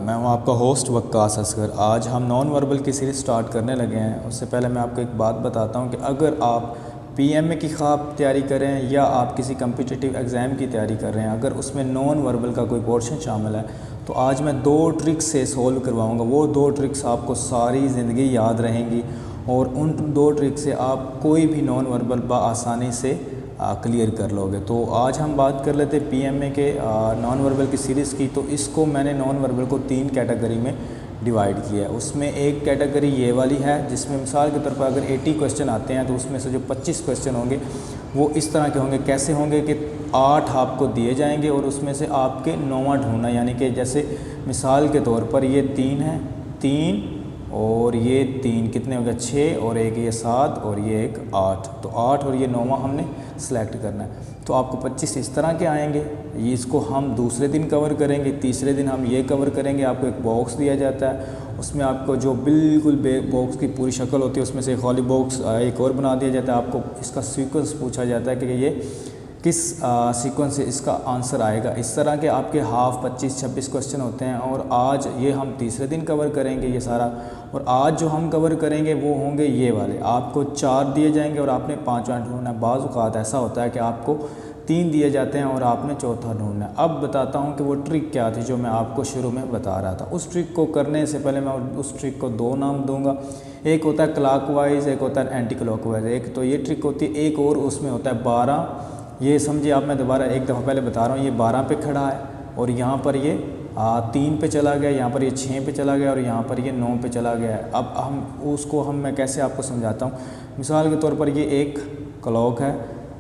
मैं हूं आपका होस्ट वक्कास असगर। आज हम नॉन वर्बल की सीरीज़ स्टार्ट करने लगे हैं। उससे पहले मैं आपको एक बात बताता हूं कि अगर आप पीएमए की ख़्वाब तैयारी करें या आप किसी कम्पिटिटिव एग्ज़ाम की तैयारी कर रहे हैं, अगर उसमें नॉन वर्बल का कोई पोर्शन शामिल है तो आज मैं 2 ट्रिक्स से सोल्व करवाऊँगा। वो 2 ट्रिक्स आपको सारी ज़िंदगी याद रहेंगी और उन 2 ट्रिक से आप कोई भी नॉन वर्बल बआसानी से क्लियर कर लोगे। तो आज हम बात कर लेते हैं पीएमए के नॉन वर्बल की सीरीज़ की। तो इसको मैंने नॉन वर्बल को 3 कैटेगरी में डिवाइड किया है। उसमें एक कैटेगरी ये वाली है जिसमें मिसाल के तौर पर अगर 80 क्वेश्चन आते हैं तो उसमें से जो 25 क्वेश्चन होंगे वो इस तरह के होंगे। कैसे होंगे कि 8 आपको दिए जाएंगे और उसमें से आपके 9वां ढूंढना, यानी कि जैसे मिसाल के तौर पर ये 3 है, 3 और ये 3 कितने हो गए 6 और एक ये 7 और ये एक 8। तो 8 और ये 9वां हमने सेलेक्ट करना है। तो आपको 25 इस तरह के आएंगे। ये इसको हम दूसरे दिन कवर करेंगे, तीसरे दिन हम ये कवर करेंगे। आपको एक बॉक्स दिया जाता है, उसमें आपको जो बिल्कुल बॉक्स की पूरी शक्ल होती है उसमें से खाली बॉक्स एक और बना दिया जाता है। आपको इसका सीक्वेंस पूछा जाता है कि ये किस सीक्वेंस से इसका आंसर आएगा। इस तरह के आपके हाफ 25-26 क्वेश्चन होते हैं और आज ये हम तीसरे दिन कवर करेंगे ये सारा। और आज जो हम कवर करेंगे वो होंगे ये वाले। आपको 4 दिए जाएंगे और आपने 5वां ढूंढना है। बाज़ औक़ात ऐसा होता है कि आपको 3 दिए जाते हैं और आपने चौथा ढूंढना है। अब बताता हूँ कि वो ट्रिक क्या थी जो मैं आपको शुरू में बता रहा था। उस ट्रिक को करने से पहले मैं उस ट्रिक को 2 नाम दूँगा। एक होता है क्लॉकवाइज, एक होता है एंटी क्लॉकवाइज। एक तो ये ट्रिक होती है, एक और उसमें होता है 12। ये समझिए आप, मैं दोबारा एक दफ़ा पहले बता रहा हूँ। ये 12 पे खड़ा है और यहाँ पर ये 3 पे चला गया, यहाँ पर ये 6 पे चला गया और यहाँ पर ये 9 पे चला गया है। अब मैं कैसे आपको समझाता हूँ। मिसाल के तौर पर ये एक क्लॉक है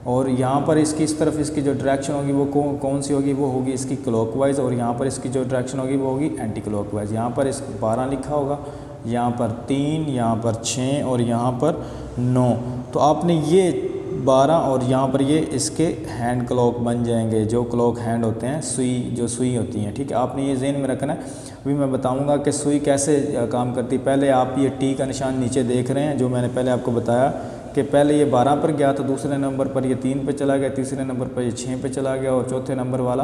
और यहाँ पर इसकी इस तरफ इसकी जो डायरेक्शन होगी वो कौन सी होगी, वो होगी इसकी क्लॉकवाइज। और यहाँ पर इसकी जो डायरेक्शन होगी वो होगी एंटी क्लॉकवाइज। यहाँ पर इस 12 लिखा होगा, यहाँ पर 3, यहाँ पर 6 और यहाँ पर 9। तो आपने ये 12 और यहाँ पर ये इसके हैंड क्लॉक बन जाएंगे, जो क्लॉक हैंड होते हैं, सुई होती हैं। ठीक है, आपने ये ज़हन में रखना है। अभी मैं बताऊंगा कि सुई कैसे काम करती है। पहले आप ये टी का निशान नीचे देख रहे हैं, जो मैंने पहले आपको बताया कि पहले ये 12 पर गया तो दूसरे नंबर पर ये 3 पे चला गया, तीसरे नंबर पर ये 6 पे चला गया और चौथे नंबर वाला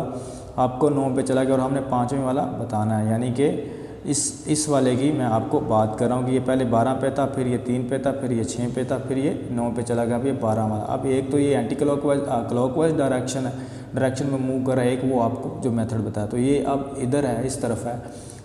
आपको 9 पे चला गया और हमने 5वें वाला बताना है। यानी कि इस वाले की मैं आपको बात कर रहा हूँ कि ये पहले 12 पे था, फिर ये 3 पे था, फिर ये 6 पे था, फिर ये 9 पे चला गया, अब ये 12 वाला। अब एक तो ये एंटी क्लॉकवाइज डायरेक्शन में मूव कर रहा है, एक वो आपको जो मेथड बताया। तो ये अब इधर है, इस तरफ है,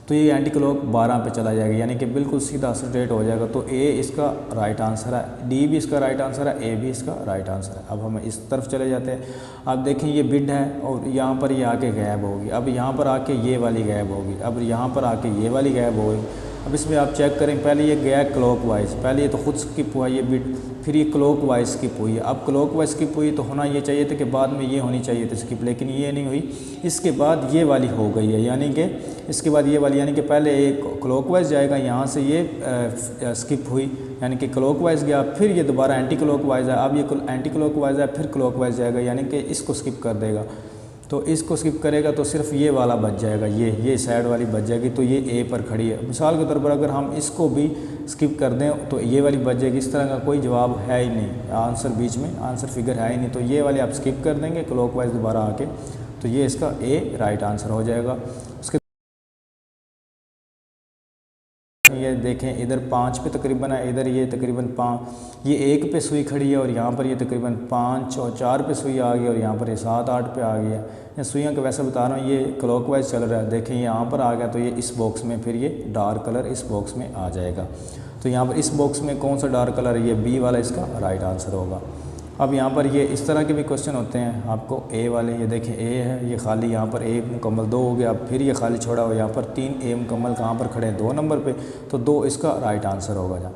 तो ये एंटी क्लॉक 12 पे चला जाएगा, यानी कि बिल्कुल सीधा स्ट्रेट हो जाएगा। तो ए इसका राइट आंसर है, डी भी इसका राइट आंसर है, ए भी इसका राइट आंसर है। अब हम इस तरफ चले जाते हैं। अब देखें ये बिड है और यहाँ पर ये आके गायब होगी। अब यहाँ पर आके ये वाली गायब होगी, अब यहाँ पर आके ये वाली गायब होगी। अब इसमें आप चेक करें, पहले ये गया क्लॉकवाइज, पहले ये तो खुद स्किप हुआ ये बिट, फिर ये क्लॉकवाइज स्किप हुई। अब क्लॉकवाइज स्किप हुई तो होना ये चाहिए था कि बाद में ये होनी चाहिए थी स्किप, लेकिन ये नहीं हुई। इसके बाद ये वाली हो गई है, यानी कि इसके बाद ये वाली, यानी कि पहले एक क्लॉकवाइज जाएगा, यहाँ से ये स्किप हुई, यानी कि क्लॉकवाइज गया, फिर ये दोबारा एंटी क्लॉकवाइज है, अब ये एंटी क्लॉकवाइज है, फिर क्लॉकवाइज जाएगा, यानी कि इसको स्किप कर देगा। तो इसको स्किप करेगा तो सिर्फ ये वाला बच जाएगा, ये साइड वाली बच जाएगी। तो ये ए पर खड़ी है। मिसाल के तौर पर अगर हम इसको भी स्किप कर दें तो ये वाली बच जाएगी। इस तरह का कोई जवाब है ही नहीं, आंसर बीच में आंसर फिगर है ही नहीं। तो ये वाली आप स्किप कर देंगे क्लॉकवाइज दोबारा आके, तो ये इसका ए राइट आंसर हो जाएगा। उसके ये देखें इधर 5 पे तकरीबन है, इधर ये तकरीबन 5, ये 1 पे सुई खड़ी है और यहाँ पर ये तकरीबन 5 और 4 पे सुई आ गई और यहाँ पर ये 7-8 पे आ गया। ये सुइयाँ का वैसे बता रहा हूँ, ये क्लॉकवाइज चल रहा है। देखें यहाँ पर आ गया तो ये इस बॉक्स में, फिर ये डार्क कलर इस बॉक्स में आ जाएगा। तो यहाँ पर इस बॉक्स में कौन सा डार्क कलर है, ये बी वाला इसका राइट आंसर होगा। अब यहाँ पर ये इस तरह के भी क्वेश्चन होते हैं आपको ए वाले, ये देखें ए है, ये खाली, यहाँ पर ए मुकम्मल 2 हो गया, अब फिर ये खाली छोड़ा हुआ, यहाँ पर 3 ए मुकम्मल कहाँ पर खड़े हैं 2 नंबर पे, तो 2 इसका राइट आंसर होगा जहाँ।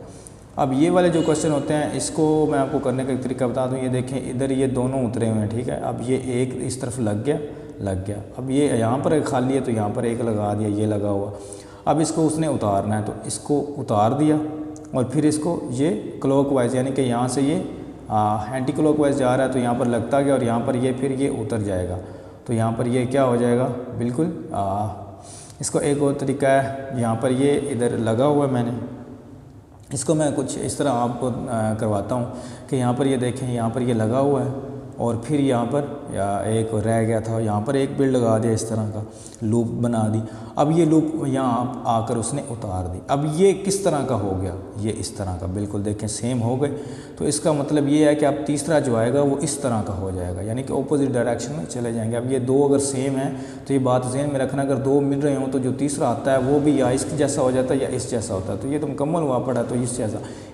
अब ये वाले जो क्वेश्चन होते हैं इसको मैं आपको करने का एक तरीका बता दूँ। ये देखें इधर ये दोनों उतरे हुए हैं, ठीक है। अब ये एक इस तरफ लग गया, अब ये यहाँ पर खाली है तो यहाँ पर एक लगा दिया, ये लगा हुआ। अब इसको उसने उतारना है तो इसको उतार दिया और फिर इसको ये क्लॉकवाइज, यानी कि यहाँ से ये एंटी क्लॉकवाइज जा रहा है तो यहाँ पर लगता गया और यहाँ पर ये फिर ये उतर जाएगा। तो यहाँ पर ये क्या हो जाएगा, बिल्कुल इसको एक और तरीका है, यहाँ पर ये इधर लगा हुआ है, मैंने इसको मैं कुछ इस तरह आपको करवाता हूँ कि यहाँ पर ये देखें, यहाँ पर ये लगा हुआ है और फिर यहाँ पर या एक रह गया था, यहाँ पर एक पेड़ लगा दिया, इस तरह का लूप बना दी। अब ये लूप यहाँ आकर उसने उतार दी। अब ये किस तरह का हो गया, ये इस तरह का, बिल्कुल देखें सेम हो गए। तो इसका मतलब ये है कि अब तीसरा जो आएगा वो इस तरह का हो जाएगा, यानी कि ऑपोजिट डायरेक्शन में चले जाएंगे। अब ये दो अगर सेम है तो ये बात ज़हन में रखना, अगर दो मिल रहे हों तो जो तीसरा आता है वो भी या इसके जैसा हो जाता है या इस जैसा होता है। तो ये तो मुकम्मल हुआ पड़ा, तो इस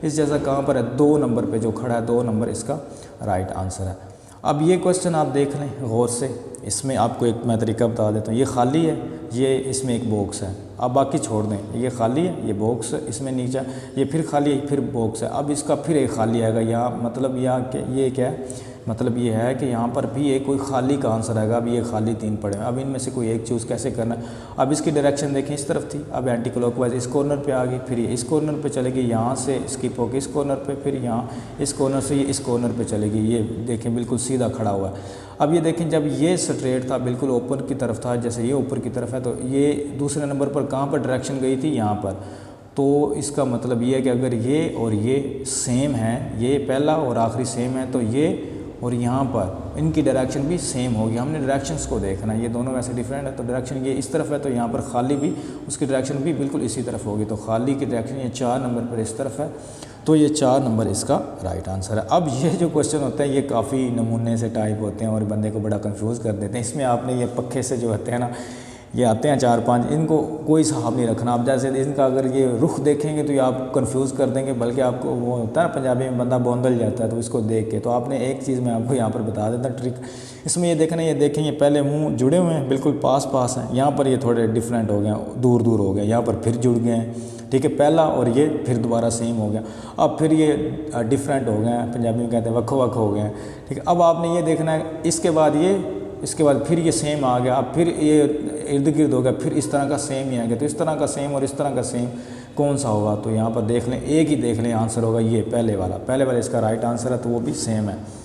जैसा कहाँ पर है, 2 नंबर पे जो खड़ा है, 2 नंबर इसका राइट आंसर है। अब ये क्वेश्चन आप देख लें गौर से, इसमें आपको एक मैं तरीका बता देता हूँ। ये खाली है, ये इसमें एक बॉक्स है, अब बाकी छोड़ दें। ये खाली है, ये बॉक्स इसमें नीचे, ये फिर खाली है, फिर बॉक्स है। अब इसका फिर एक खाली आएगा यहाँ, मतलब यहाँ के ये क्या है, मतलब ये है कि यहाँ पर भी एक कोई खाली का आंसर आएगा। अब ये खाली 3 पड़े हैं, अब इनमें से कोई एक चूज़ कैसे करना है। अब इसकी डायरेक्शन देखें, इस तरफ थी, अब एंटी क्लॉकवाइज इस कॉर्नर पे आ गई, फिर ये इस कॉर्नर पे चलेगी, यहाँ से स्किप होकर इस कॉर्नर पे, फिर यहाँ इस कॉर्नर से ये इस कॉर्नर पे चलेगी। ये देखें बिल्कुल सीधा खड़ा हुआ है। अब ये देखें, जब ये स्ट्रेट था, बिल्कुल ऊपर की तरफ था, जैसे ये ऊपर की तरफ है, तो ये दूसरे नंबर पर कहाँ पर डायरेक्शन गई थी, यहाँ पर। तो इसका मतलब ये है कि अगर ये और ये सेम है, ये पहला और आखिरी सेम है, तो ये और यहाँ पर इनकी डायरेक्शन भी सेम होगी। हमने डायरेक्शंस को देखना है, ये दोनों वैसे डिफरेंट है, तो डायरेक्शन ये इस तरफ है, तो यहाँ पर खाली भी उसकी डायरेक्शन भी बिल्कुल इसी तरफ होगी। तो खाली की डायरेक्शन ये 4 नंबर पर इस तरफ है, तो ये 4 नंबर इसका राइट आंसर है। अब ये जो क्वेश्चन होते हैं ये काफ़ी नमूने से टाइप होते हैं और बंदे को बड़ा कंफ्यूज कर देते हैं। इसमें आपने ये पक्के से जो होते हैं ना, ये आते हैं 4-5, इनको कोई हिसाब नहीं रखना। आप जैसे इनका अगर ये रुख देखेंगे तो ये आप कंफ्यूज कर देंगे, बल्कि आपको वो होता है ना पंजाबी में बंदा बोंदल जाता है, तो इसको देख के। तो आपने एक चीज़ मैं आपको यहाँ पर बता देता ट्रिक, इसमें ये देखना, ये देखें, ये पहले मुंह जुड़े हुए हैं, बिल्कुल पास हैं, यहाँ पर ये थोड़े डिफरेंट हो गए, दूर हो गए, यहाँ पर फिर जुड़ गए हैं, ठीक है, पहला और ये फिर दोबारा सेम हो गया। अब फिर ये डिफरेंट हो गए हैं, पंजाबी में कहते हैं वक्खो वक्ख हो गए हैं, ठीक है। अब आपने ये देखना है, इसके बाद फिर ये सेम आ गया, अब फिर ये इर्द गिर्द हो गया, फिर इस तरह का सेम ही आ गया। तो इस तरह का सेम और इस तरह का सेम कौन सा होगा, तो यहाँ पर देख लें, एक ही देख लें आंसर होगा ये पहले वाला इसका राइट आंसर है, तो वो भी सेम है।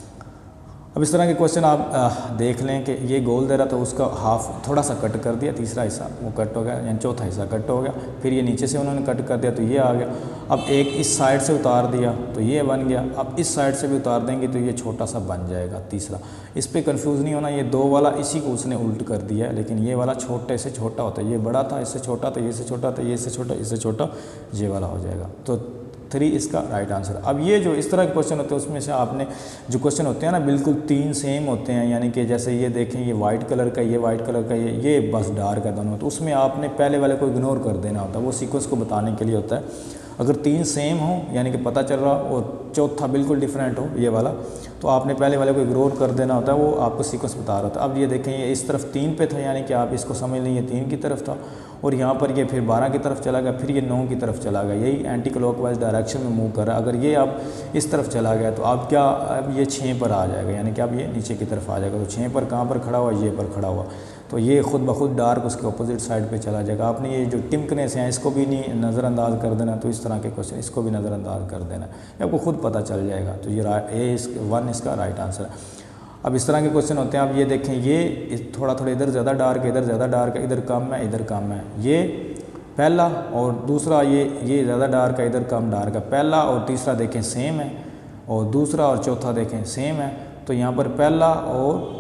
अब इस तरह के क्वेश्चन आप देख लें कि ये गोल दे रहा, तो उसका हाफ थोड़ा सा कट कर दिया, तीसरा हिस्सा वो कट हो गया, यानी चौथा हिस्सा कट हो गया, फिर ये नीचे से उन्होंने कट कर दिया, तो ये आ गया। अब एक इस साइड से उतार दिया तो ये बन गया, अब इस साइड से भी उतार देंगे तो ये छोटा सा बन जाएगा तीसरा। इस पर कंफ्यूज नहीं होना, ये 2 वाला इसी को उसने उल्ट कर दिया है, लेकिन ये वाला छोटे से छोटा होता है, ये बड़ा था इससे छोटा, तो ये से छोटा, तो ये से छोटा, इससे छोटा, ये वाला हो जाएगा। तो 3 इसका राइट आंसर। अब ये जो इस तरह के क्वेश्चन होते हैं उसमें से आपने जो क्वेश्चन होते हैं ना बिल्कुल 3 सेम होते हैं, यानी कि जैसे ये देखें, ये वाइट कलर का, ये वाइट कलर का, ये बस डार्क है दोनों, तो उसमें आपने पहले वाले को इग्नोर कर देना होता है, वो सीक्वेंस को बताने के लिए होता है। अगर 3 सेम हो यानी कि पता चल रहा और चौथा बिल्कुल डिफरेंट हो ये वाला, तो आपने पहले वाले को इग्नोर कर देना होता है, वो आपको सीक्वेंस बता रहा था। अब ये देखें, ये इस तरफ 3 पे था, यानी कि आप इसको समझ लें ये 3 की तरफ था, और यहाँ पर ये फिर 12 की तरफ चला गया, फिर ये 9 की तरफ चला गया, यही एंटी क्लॉकवाइज डायरेक्शन में मूव कर रहा है। अगर ये आप इस तरफ चला गया तो आप क्या, अब ये 6 पर आ जाएगा, यानी कि अब ये नीचे की तरफ आ जाएगा। तो 6 पर कहाँ पर खड़ा हुआ, ये पर खड़ा हुआ, तो ये खुद ब खुद डार्क उसके अपोजिट साइड पे चला जाएगा। आपने ये जो टिमकनेस हैं इसको भी नहीं नज़रअंदाज कर देना, तो इस तरह के क्वेश्चन इसको भी नज़रअंदाज कर देना, ये आपको खुद पता चल जाएगा। तो ये A1 इसका राइट आंसर है। अब इस तरह के क्वेश्चन होते हैं, आप ये देखें, ये थोड़ा इधर ज़्यादा डार्क है, इधर ज़्यादा डार्क है, इधर कम है, इधर कम है, ये पहला और दूसरा, ये ज़्यादा डार्क है, इधर कम डार्क है, पहला और तीसरा देखें सेम है, और दूसरा और चौथा देखें सेम है। तो यहाँ पर पहला और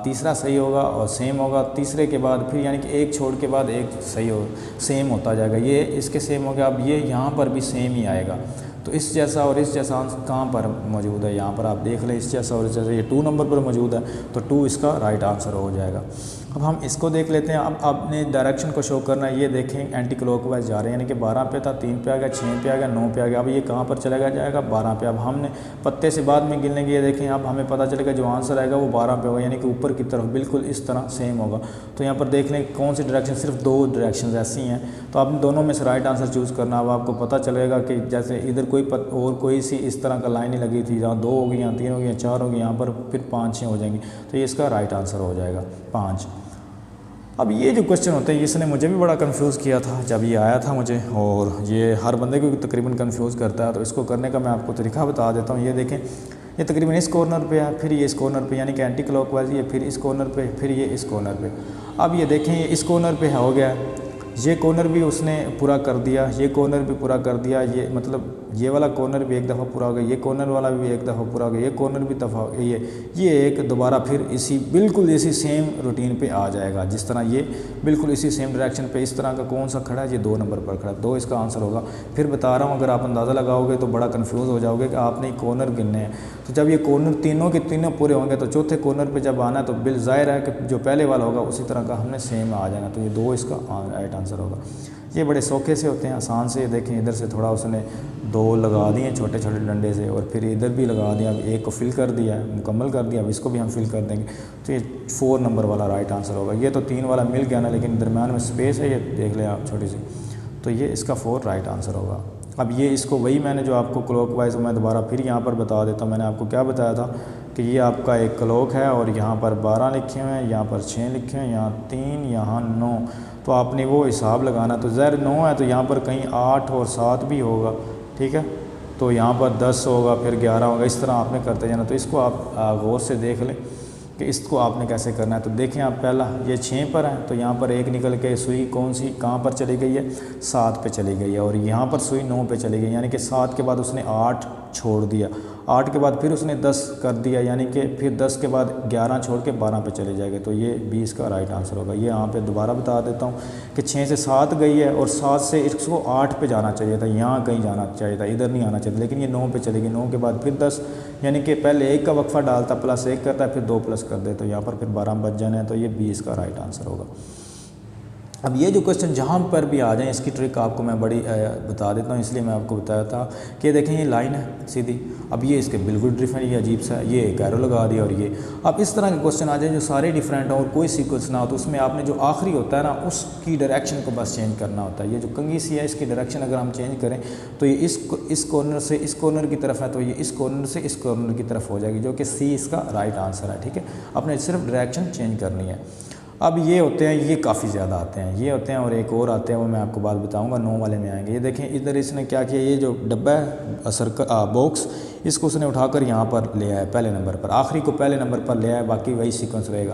तीसरा सही होगा और सेम होगा, तीसरे के बाद फिर यानी कि एक छोड़ के बाद एक सही हो, सेम होता जाएगा, ये इसके सेम हो गया। अब ये यहाँ पर भी सेम ही आएगा, तो इस जैसा और इस जैसा कहाँ पर मौजूद है, यहाँ पर आप देख लें, इस जैसा और इस जैसा, ये 2 नंबर पर मौजूद है, तो 2 इसका राइट आंसर हो जाएगा। अब हम इसको देख लेते हैं। अब आपने डायरेक्शन को शो करना है, ये देखें एंटी क्लॉकवाइज जा रहे हैं, यानी कि 12 पे था, 3 पे आ गया, 6 पे आ गया, 9 पे आ गया, अब ये कहाँ पर चलेगा जाएगा 12 पे। अब हमने पत्ते से बाद में गिनने के, ये देखें, अब हमें पता चलेगा जो आंसर आएगा वो 12 पे होगा, यानी कि ऊपर की तरफ बिल्कुल इस तरह सेम होगा। तो यहाँ पर देख लें कौन सी डायरेक्शन, सिर्फ 2 डायरेक्शन ऐसी हैं, तो आपने दोनों में से राइट आंसर चूज़ करना। अब आपको पता चलेगा कि जैसे इधर कोई सी इस तरह का लाइन ही लगी थी, जहाँ 2 होगी, यहाँ 3 होगी, 4 होगी, यहाँ पर फिर 5-6 हो जाएंगी, तो ये इसका राइट आंसर हो जाएगा 5। अब ये जो क्वेश्चन होते हैं, इसने मुझे भी बड़ा कंफ्यूज किया था जब ये आया था मुझे, और ये हर बंदे को तकरीबन कंफ्यूज करता है। तो इसको करने का मैं आपको तरीका बता देता हूँ। ये देखें, ये तकरीबन इस कॉर्नर पे है, फिर ये इस कॉर्नर पे, यानी कि एंटी क्लॉकवाइज, ये फिर इस कॉर्नर पे, फिर ये इस कॉर्नर पे। अब ये देखें, ये इस कॉर्नर पे हो गया, ये कॉर्नर भी उसने पूरा कर दिया, ये कॉर्नर भी पूरा कर दिया, ये मतलब ये वाला कॉर्नर भी एक दफ़ा पूरा हो गया, ये कॉर्नर वाला भी एक दफ़ा पूरा हो गया, ये कॉर्नर भी दफ़ा ये एक दोबारा फिर इसी बिल्कुल इसी सेम रूटीन पे आ जाएगा। जिस तरह ये बिल्कुल इसी सेम डायरेक्शन पे इस तरह का कौन सा खड़ा है, ये 2 नंबर पर खड़ा है, 2 इसका आंसर होगा। फिर बता रहा हूँ, अगर आप अंदाज़ा लगाओगे तो बड़ा कन्फ्यूज़ हो जाओगे कि आपने कॉर्नर गिनने हैं। तो जब ये कॉर्नर तीनों के तीनों पूरे होंगे तो चौथे कॉर्नर पर जब आना है तो बिल ज़ाहिर है कि जो पहले वाला होगा उसी तरह का हमने सेम आ जाना, तो ये 2 इसका राइट आंसर होगा। ये बड़े सौखे से होते हैं, आसान से। देखें इधर से थोड़ा उसने 2 लगा दिए छोटे छोटे डंडे से, और फिर इधर भी लगा दिया, अब एक को फिल कर दिया, मुकम्मल कर दिया, अब इसको भी हम फिल कर देंगे। तो ये 4 नंबर वाला राइट आंसर होगा। ये तो 3 वाला मिल गया ना, लेकिन दरम्यान में स्पेस है, ये देख लें आप छोटी सी, तो ये इसका 4 राइट आंसर होगा। अब ये इसको वही मैंने जो आपको क्लॉकवाइज मैं दोबारा फिर यहाँ पर बता देता हूँ। मैंने आपको क्या बताया था कि ये आपका एक क्लॉक है और यहाँ पर 12 लिखे हुए हैं, यहाँ पर 6 लिखे हैं, यहाँ 3, यहाँ 9। तो आपने वो हिसाब लगाना, तो ज़र 9 है तो यहाँ पर कहीं 8 और 7 भी होगा, ठीक है। तो यहाँ पर 10 होगा, फिर 11 होगा, इस तरह आपने करते जाना। तो इसको आप गौर से देख लें कि इसको आपने कैसे करना है। तो देखें आप, पहला ये 6 पर है तो यहाँ पर एक निकल के सुई कौन सी कहाँ पर चली गई है, 7 पे चली गई है, और यहाँ पर सुई 9 पे चली गई, यानी कि 7 के बाद उसने 8 छोड़ दिया, 8 के बाद फिर उसने 10 कर दिया, यानी कि फिर 10 के बाद 11 छोड़ के 12 पे चले जाएंगे। तो ये 20 का राइट आंसर होगा। ये यहाँ पे दोबारा बता देता हूँ कि 6 से 7 गई है और 7 से इसको 8 पे जाना चाहिए था, यहाँ कहीं जाना चाहिए था, इधर नहीं आना चाहिए, लेकिन ये 9 पे चलेगी। 9 के बाद फिर 10, यानी कि पहले 1 का वक्फा डालता प्लस 1 करता है, फिर 2 प्लस कर दे, तो यहाँ पर फिर 12 बच जाना है। तो ये 20 का राइट आंसर होगा। अब ये जो क्वेश्चन जहाँ पर भी आ जाएँ, इसकी ट्रिक आपको मैं बड़ी बता देता हूँ, इसलिए मैं आपको बताया था कि देखें ये लाइन है सीधी, अब ये इसके बिल्कुल डिफरेंट, ये अजीब सा है, ये एक एरो लगा दिया, और ये अब इस तरह के क्वेश्चन आ जाए जो सारे डिफरेंट हो और कोई सीक्वेंस ना हो, तो उसमें आपने जो आखिरी होता है ना उसकी डायरेक्शन को बस चेंज करना होता है। ये जो कंघी सी है इसकी डायरेक्शन अगर हम चेंज करें तो ये इस कॉर्नर से इस कॉर्नर की तरफ है, तो ये इस कॉर्नर से इस कॉर्नर की तरफ हो जाएगी, जो कि सी इसका राइट आंसर है, ठीक है। आपने सिर्फ डायरेक्शन चेंज करनी है। अब ये होते हैं, ये काफ़ी ज़्यादा आते हैं, ये होते हैं, और एक और आते हैं, वो मैं आपको बात बताऊंगा, 9 वाले में आएंगे। ये देखें इधर इसने क्या किया, ये जो डब्बा है सर्कल बॉक्स, इसको उसने उठाकर यहाँ पर ले आया पहले नंबर पर, आखिरी को पहले नंबर पर ले आया, बाकी वही सीक्वेंस रहेगा।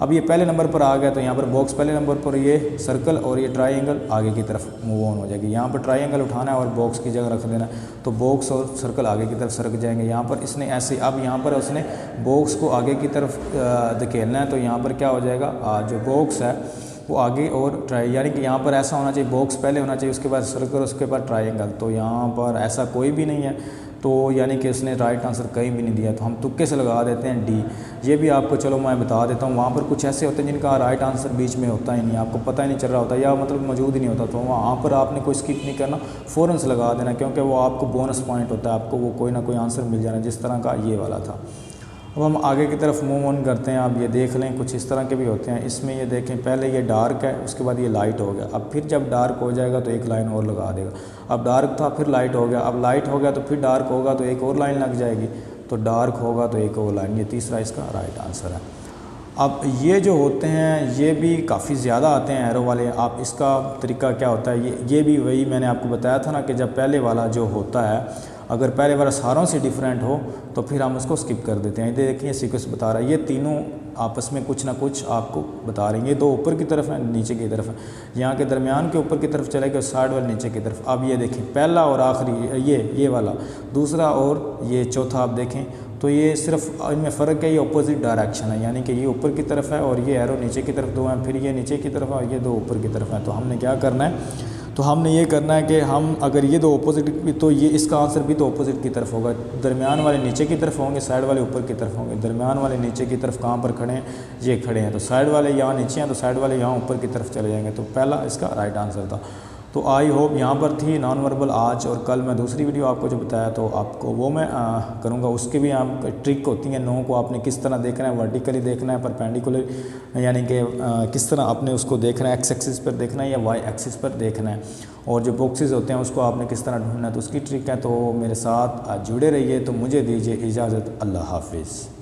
अब ये पहले नंबर पर आ गया तो यहाँ पर बॉक्स पहले नंबर पर, ये सर्कल और ये ट्रायंगल आगे की तरफ मूव ऑन हो जाएगी। यहाँ पर ट्रायंगल उठाना है और बॉक्स की जगह रख देना, तो बॉक्स और सर्कल आगे की तरफ सरक जाएंगे। यहाँ पर इसने ऐसे, अब यहाँ पर उसने बॉक्स को आगे की तरफ धकेलना है, तो यहाँ पर क्या हो जाएगा, जो बॉक्स है वो आगे और ट्राई, यानी कि यहाँ पर ऐसा होना चाहिए, बॉक्स पहले होना चाहिए, उसके बाद सर्कल, उसके बाद ट्रायंगल। तो यहाँ पर ऐसा कोई भी नहीं है, तो यानी कि उसने राइट आंसर कहीं भी नहीं दिया, तो हम तुक्के से लगा देते हैं डी। ये भी आपको चलो मैं बता देता हूँ, वहाँ पर कुछ ऐसे होते हैं जिनका राइट आंसर बीच में होता ही नहीं, आपको पता ही नहीं चल रहा होता, या मतलब मौजूद ही नहीं होता, तो वहाँ पर आपने कोई स्किप नहीं करना, फ़ौरन से लगा देना, क्योंकि वो आपको बोनस पॉइंट होता है, आपको वो कोई ना कोई आंसर मिल जाना, जिस तरह का ये वाला था। अब हम आगे की तरफ मूव ऑन करते हैं। आप ये देख लें, कुछ इस तरह के भी होते हैं। इसमें ये देखें, पहले ये डार्क है, उसके बाद ये लाइट हो गया, अब फिर जब डार्क हो जाएगा तो एक लाइन और लगा देगा। अब डार्क था, फिर लाइट हो गया, अब लाइट हो गया तो फिर डार्क होगा तो एक और लाइन लग जाएगी, तो डार्क होगा तो एक और लाइन, ये तीसरा इसका राइट आंसर है। अब ये जो होते हैं ये भी काफ़ी ज़्यादा आते हैं एरो वाले। आप इसका तरीका क्या होता है, ये भी वही मैंने आपको बताया था ना कि जब पहले वाला जो होता है, अगर पहले वाला सारों से डिफरेंट हो तो फिर हम उसको स्किप कर देते हैं। देखिए सीक्वेंस बता रहा है, ये तीनों आपस में कुछ ना कुछ आपको बता रही हैं। ये 2 ऊपर की तरफ है, नीचे की तरफ है, यहाँ के दरमियान के ऊपर की तरफ चलेगा, साइड वाले नीचे की तरफ। अब ये देखें, पहला और आखिरी ये वाला, दूसरा और ये चौथा, आप देखें तो ये सिर्फ इनमें फ़र्क है, ये अपोजिट डायरेक्शन है, यानी कि ये ऊपर की तरफ है और ये एरो नीचे की तरफ 2 हैं, फिर ये नीचे की तरफ है और ये 2 ऊपर की तरफ है। तो हमने क्या करना है, तो हमने ये करना है कि हम अगर ये 2 अपोजिट, तो ये इसका आंसर भी तो अपोजिट की तरफ होगा। दरमियान वाले नीचे की तरफ होंगे, साइड वाले ऊपर की तरफ होंगे। दरमियान वाले नीचे की तरफ कहाँ पर खड़े हैं, ये खड़े हैं, तो साइड वाले यहाँ नीचे हैं, तो साइड वाले यहाँ ऊपर की तरफ चले जाएंगे। तो पहला इसका राइट आंसर था। तो आई होप यहाँ पर थी नॉन वर्बल। आज और कल मैं दूसरी वीडियो आपको जो बताया तो आपको वो मैं करूँगा, उसकी भी आप ट्रिक होती है। नो को आपने किस तरह देखना है, वर्टिकली देखना है, परपेंडिकुलर, यानी कि किस तरह आपने उसको देखना है, एक्स एक्सिस पर देखना है या वाई एक्सिस पर देखना है, और जो बॉक्सेस होते हैं उसको आपने किस तरह ढूंढना है, तो उसकी ट्रिक है। तो मेरे साथ जुड़े रहिए। तो मुझे दीजिए इजाज़त, अल्लाह हाफिज़।